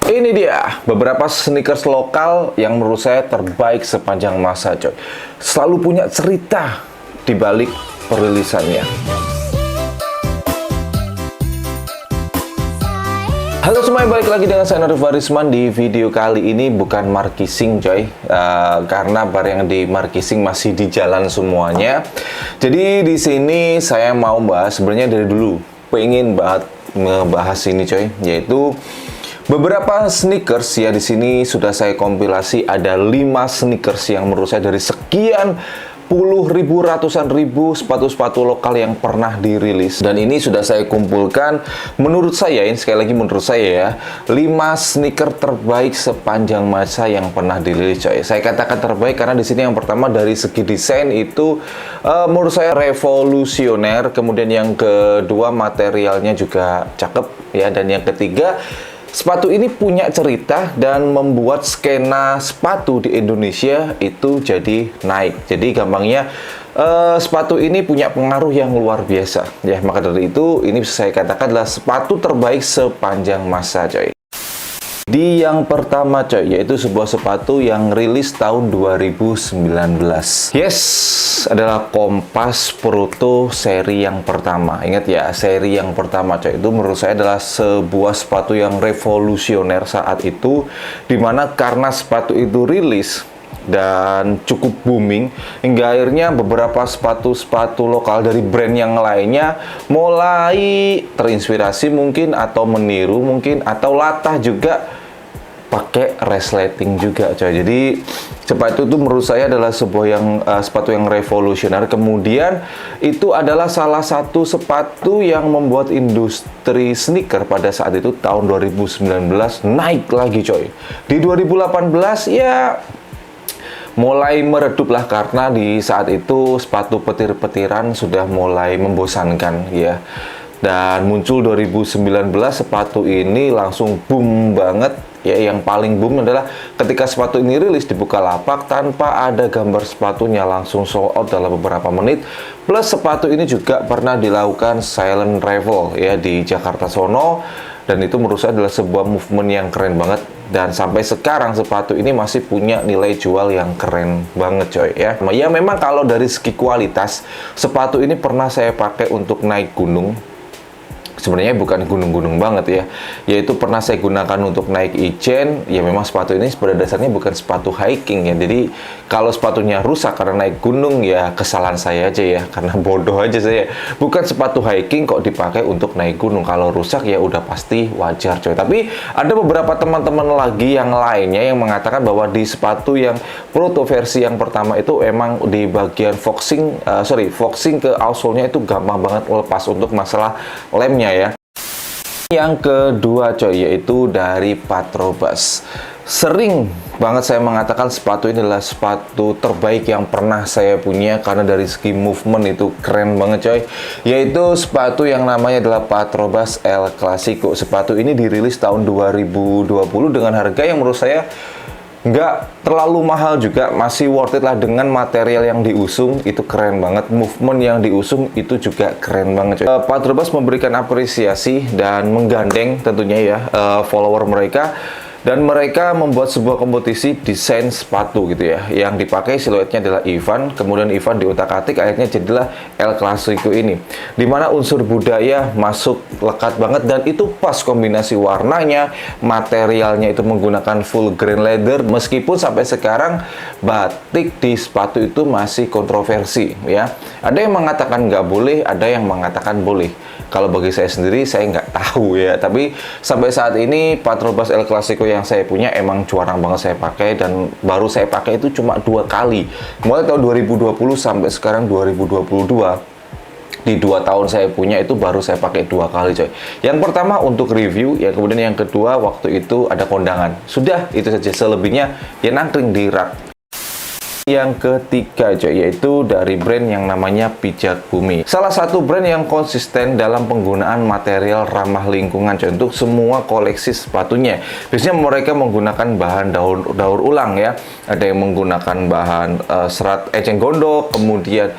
Ini dia beberapa sneakers lokal yang menurut saya terbaik sepanjang masa, coy. Selalu punya cerita di balik perilisannya. Halo semuanya, balik lagi dengan saya Norif Warisman. Di video kali ini bukan markising, coy, karena barang yang di markising masih di jalan semuanya. Jadi di sini saya mau bahas, sebenarnya dari dulu pengen banget ngebahas ini, coy, yaitu beberapa sneakers. Ya, di sini sudah saya kompilasi ada 5 sneakers yang menurut saya dari sekian puluh ribu, ratusan ribu sepatu-sepatu lokal yang pernah dirilis, dan ini sudah saya kumpulkan menurut saya, ini sekali lagi menurut saya ya, 5 sneaker terbaik sepanjang masa yang pernah dirilis, coy. Saya katakan terbaik karena di sini yang pertama dari segi desain itu menurut saya revolusioner, kemudian yang kedua materialnya juga cakep ya, dan yang ketiga sepatu ini punya cerita dan membuat skena sepatu di Indonesia itu jadi naik. Jadi gampangnya sepatu ini punya pengaruh yang luar biasa ya. Maka dari itu ini bisa saya katakan adalah sepatu terbaik sepanjang masa, coy. Di yang pertama, coy, yaitu sebuah sepatu yang rilis tahun 2019. Yes, adalah Kompas Proto seri yang pertama. Ingat ya, seri yang pertama, coy. Itu menurut saya adalah sebuah sepatu yang revolusioner saat itu, dimana karena sepatu itu rilis dan cukup booming, hingga akhirnya beberapa sepatu-sepatu lokal dari brand yang lainnya mulai terinspirasi mungkin, atau meniru mungkin, atau latah juga pakai resleting juga, coy. Jadi sepatu itu menurut saya adalah sebuah sepatu yang revolusioner. Kemudian itu adalah salah satu sepatu yang membuat industri sneaker pada saat itu tahun 2019 naik lagi, coy. Di 2018 ya mulai meredup lah, karena di saat itu sepatu petir-petiran sudah mulai membosankan ya. Dan muncul 2019 sepatu ini langsung boom banget ya. Yang paling boom adalah ketika sepatu ini rilis di Bukalapak tanpa ada gambar sepatunya, langsung sold out dalam beberapa menit. Plus sepatu ini juga pernah dilakukan silent rival ya di Jakarta sono, dan itu menurut saya adalah sebuah movement yang keren banget. Dan sampai sekarang sepatu ini masih punya nilai jual yang keren banget, coy ya. Ya memang kalau dari segi kualitas, sepatu ini pernah saya pakai untuk naik gunung. Sebenarnya bukan gunung-gunung banget ya, yaitu pernah saya gunakan untuk naik Ijen. Ya memang sepatu ini pada dasarnya bukan sepatu hiking ya. Jadi kalau sepatunya rusak karena naik gunung, ya kesalahan saya aja ya, karena bodoh aja saya. Bukan sepatu hiking kok dipakai untuk naik gunung. Kalau rusak ya udah pasti wajar, coy. Tapi ada beberapa teman-teman lagi yang lainnya yang mengatakan bahwa di sepatu yang proto versi yang pertama itu emang di bagian foxing ke outsole-nya itu gampang banget lepas untuk masalah lemnya ya. Yang kedua, coy, yaitu dari Patrobas. Sering banget saya mengatakan sepatu ini adalah sepatu terbaik yang pernah saya punya, karena dari segi movement itu keren banget, coy. Yaitu sepatu yang namanya adalah Patrobas El Clasico. Sepatu ini dirilis tahun 2020 dengan harga yang menurut saya nggak terlalu mahal juga, masih worth it lah. Dengan material yang diusung itu keren banget, movement yang diusung itu juga keren banget, coy. Patrobas memberikan apresiasi dan menggandeng tentunya ya follower mereka, dan mereka membuat sebuah kompetisi desain sepatu gitu ya, yang dipakai siluetnya adalah Ivan, kemudian Ivan diutak-atik, akhirnya jadilah El Clasico ini, dimana unsur budaya masuk lekat banget, dan itu pas kombinasi warnanya, materialnya itu menggunakan full grain leather. Meskipun sampai sekarang batik di sepatu itu masih kontroversi ya, ada yang mengatakan nggak boleh, ada yang mengatakan boleh. Kalau bagi saya sendiri, saya nggak tahu ya. Tapi sampai saat ini Patrobas El Clasico yang saya punya emang jarang banget saya pakai, dan baru saya pakai itu cuma 2 kali. Mulai tahun 2020 sampai sekarang 2022. Di 2 tahun saya punya itu baru saya pakai 2 kali, coy. Yang pertama untuk review, ya kemudian yang kedua waktu itu ada kondangan. Sudah, itu saja. Selebihnya ya nangkring di rak. Yang ketiga coy, yaitu dari brand yang namanya Pijak Bumi. Salah satu brand yang konsisten dalam penggunaan material ramah lingkungan coy, untuk semua koleksi sepatunya. Biasanya mereka menggunakan bahan daur ulang ya. Ada yang menggunakan bahan serat eceng gondok, kemudian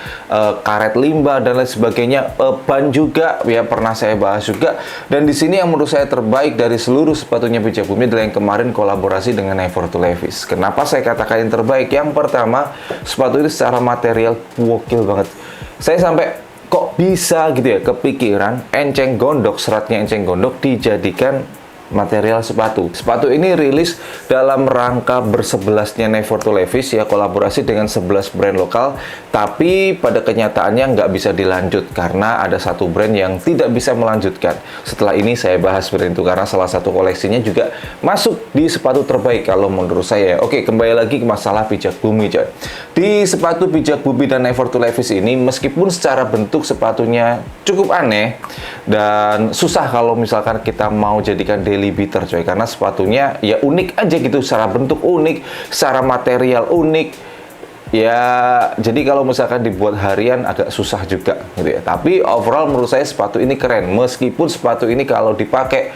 karet limbah dan lain sebagainya. Ban juga ya, pernah saya bahas juga. Dan di sini yang menurut saya terbaik dari seluruh sepatunya Pijak Bumi adalah yang kemarin kolaborasi dengan Never to Levi's. Kenapa saya katakan yang terbaik? Yang pertama, sepatu itu secara material gokil banget. Saya sampai kok bisa gitu ya kepikiran enceng gondok, seratnya enceng gondok dijadikan material sepatu. Sepatu ini rilis dalam rangka bersebelasnya Never to Levi's ya, kolaborasi dengan 11 brand lokal, tapi pada kenyataannya nggak bisa dilanjut karena ada satu brand yang tidak bisa melanjutkan. Setelah ini saya bahas brand itu karena salah satu koleksinya juga masuk di sepatu terbaik kalau menurut saya. Oke, kembali lagi ke masalah Pijak Bumi coy. Di sepatu Pijak Bumi dan Never to Levi's ini, meskipun secara bentuk sepatunya cukup aneh dan susah kalau misalkan kita mau jadikan daily beater coy, karena sepatunya ya unik aja gitu, secara bentuk unik, secara material unik ya, jadi kalau misalkan dibuat harian agak susah juga gitu ya. Tapi overall menurut saya sepatu ini keren, meskipun sepatu ini kalau dipakai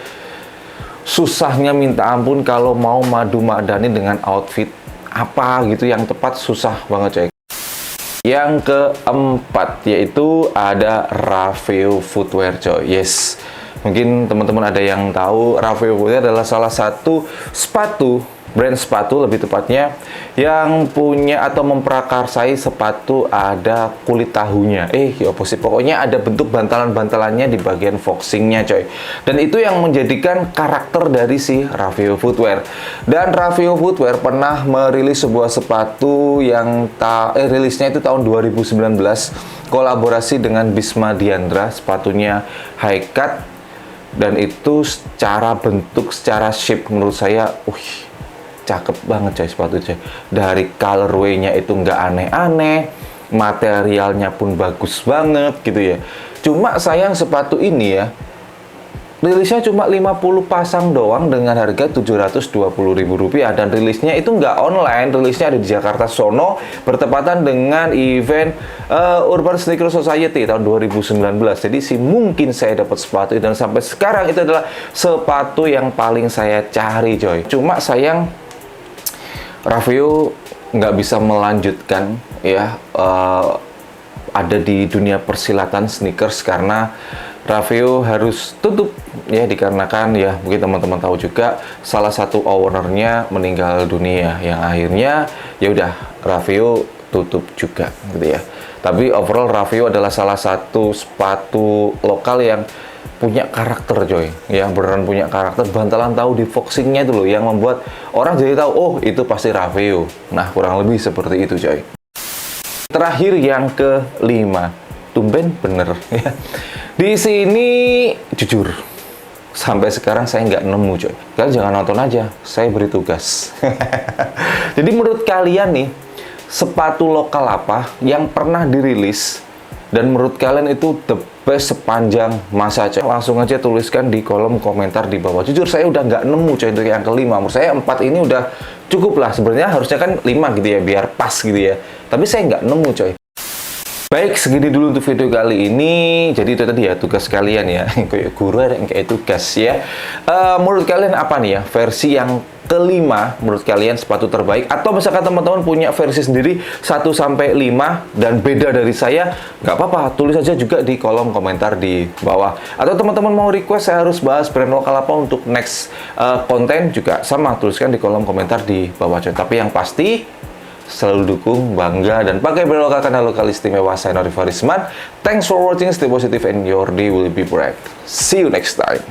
susahnya minta ampun kalau mau madu-madani dengan outfit apa gitu yang tepat, susah banget coy. Yang keempat yaitu ada Raveo Footwear coy. Yes, mungkin teman-teman ada yang tahu Raveo Footwear adalah salah satu sepatu, brand sepatu lebih tepatnya, yang punya atau memprakarsai sepatu ada kulit tahunya. Ya apa sih, pokoknya ada bentuk bantalan-bantalannya di bagian foxingnya coy. Dan itu yang menjadikan karakter dari si Raveo Footwear. Dan Raveo Footwear pernah merilis sebuah sepatu yang rilisnya itu tahun 2019, kolaborasi dengan Bisma Diandra, sepatunya high cut, dan itu secara bentuk, secara shape menurut saya cakep banget coy sepatu coy. Dari colorway-nya itu nggak aneh-aneh, materialnya pun bagus banget gitu ya. Cuma sayang sepatu ini ya rilisnya cuma 50 pasang doang dengan harga Rp720.000, dan rilisnya itu nggak online, rilisnya ada di Jakarta sono, bertepatan dengan event Urban Sneaker Society tahun 2019. Jadi sih mungkin saya dapat sepatu, dan sampai sekarang itu adalah sepatu yang paling saya cari coy. Cuma sayang Raveo nggak bisa melanjutkan ya ada di dunia persilatan sneakers karena Raveo harus tutup ya, dikarenakan ya mungkin teman-teman tahu juga salah satu ownernya meninggal dunia, yang akhirnya ya udah Raveo tutup juga gitu ya. Tapi overall Raveo adalah salah satu sepatu lokal yang punya karakter coy, yang beneran punya karakter. Bantalan tahu di foxingnya itu loh yang membuat orang jadi tahu oh itu pasti Raveo. Nah kurang lebih seperti itu coy. Terakhir yang kelima, tumben bener ya. Di sini jujur sampai sekarang saya nggak nemu coy. Kalian jangan nonton aja, saya beri tugas. Jadi menurut kalian nih, sepatu lokal apa yang pernah dirilis dan menurut kalian itu the best sepanjang masa coy? Langsung aja tuliskan di kolom komentar di bawah. Jujur saya udah nggak nemu coy untuk yang kelima. Menurut saya 4 ini udah cukup lah. Sebenarnya harusnya kan 5 gitu ya, biar pas gitu ya. Tapi saya nggak nemu coy. Baik, segini dulu untuk video kali ini. Jadi itu tadi ya tugas kalian ya. Kayak guru ada yang kayak tugas ya. Menurut kalian apa nih ya versi yang kelima menurut kalian sepatu terbaik? Atau misalkan teman-teman punya versi sendiri 1 sampai 5 dan beda dari saya, nggak apa-apa, tulis aja juga di kolom komentar di bawah. Atau teman-teman mau request saya harus bahas brand lokal apa untuk next konten juga sama, tuliskan di kolom komentar di bawah coy. Tapi yang pasti selalu dukung, bangga, dan pakai brand lokal karena lokal istimewa. Saya Norifa Risman. Thanks for watching, stay positive, and your day will be bright. See you next time.